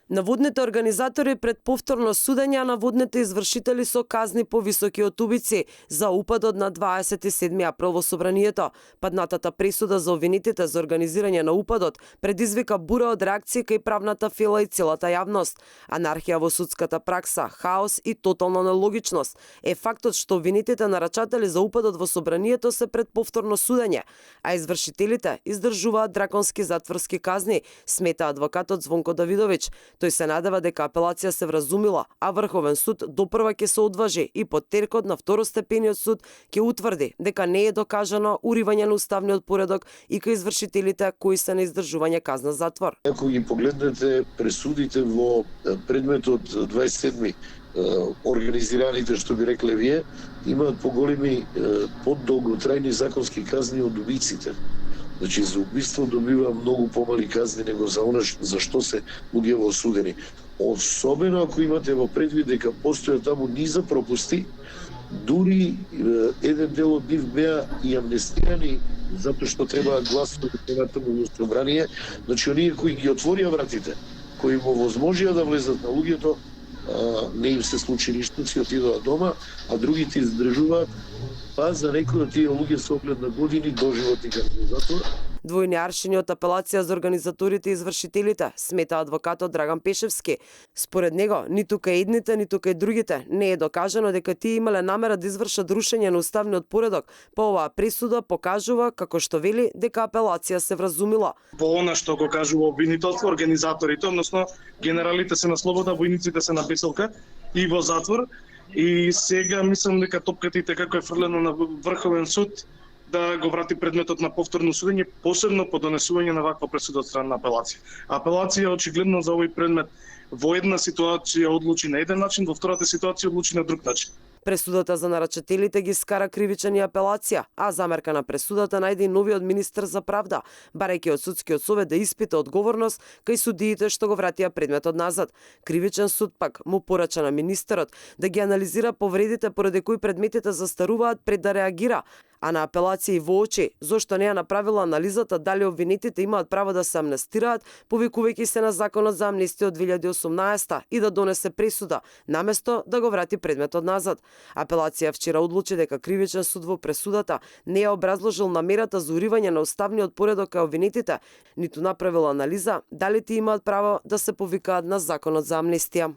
Наводните организатори пред повторно судење, а наводните извршители со казни повисоки од убици за упадот на 27 април во собранието. Паднатата пресуда за обвинетите за организирање на упадот предизвика бура од реакции кај правната фила и целата јавност. Анархија во судската пракса, хаос и тотална нелогичност е фактот што обвинетите нарачатели за упадот во собранието се пред повторно судење, а извршителите издржуваат драконски затворски казни, смета адвокатот Звонко Давидовиќ. Тој се надева дека апелација се вразумила, а Врховен суд допрва ќе се одважи и под теркот на второстепениот суд ќе утврди дека не е докажано уривање на уставниот поредок и кај извршителите кои се на издржување казна затвор. Ако ги погледнете пресудите во предметот 27 организираните, што би рекле вие, имаат поголеми поддолготрајни законски казни од убиците. Значи, за убиство добива многу помали казни него за она за што се луѓе осудени. Особено ако имате во предвид дека постојат таму низа пропусти, дури еден дел од нив беа и амнестирани затоа што треба гласот во собрание. Значи, оние кои ги отворија вратите, кои му возможија да влезат на луѓето, не им се случи ништо, си отидоа дома, а другите издржуваат, па за некои од тие луѓе со оглед на години доживотни казни затвор. Двојни аршини од апелација за организаторите и извршителите, смета адвокатот Драган Пешевски. Според него, ниту кај едните, ниту кај другите не е докажано дека тие имале намера да извршат рушење на уставниот поредок. По оваа пресуда покажува, како што вели, дека апелација се вразумила. По она што го кажува обвинителство, организаторите, односно генералите се на слобода, војниците се на бесилка и во затвор. И сега мислам дека топката и така како е фрлено на Врховен суд да го врати предметот на повторно судење, посебно по донесување на ваква пресуда од страна на апелација. Апелација очигледно за овој предмет во една ситуација одлучи на еден начин, во втората ситуација одлучи на друг начин. Пресудата за нарачателите ги скара кривичен и апелација, а замерка на пресудата најде и новиот министер за правда, барајќи од судскиот совет да испита одговорност кај судиите што го вратија предметот назад. Кривичен суд пак му порача на министерот да ги анализира повредите поради кои предметите застаруваат пред да реагира, а на апелација и во очи зошто не ја направила анализата дали обвинетите имаат право да се амнестираат, повикувајќи се на законот за амнестија од 2018 и да донесе пресуда, наместо да го врати предметот назад. Апелација вчера одлучи дека кривичен суд во пресудата не ја образложил намерата за уривање на уставниот поредок кај обвинетите, ниту направил анализа дали тие имаат право да се повикаат на законот за амнестија.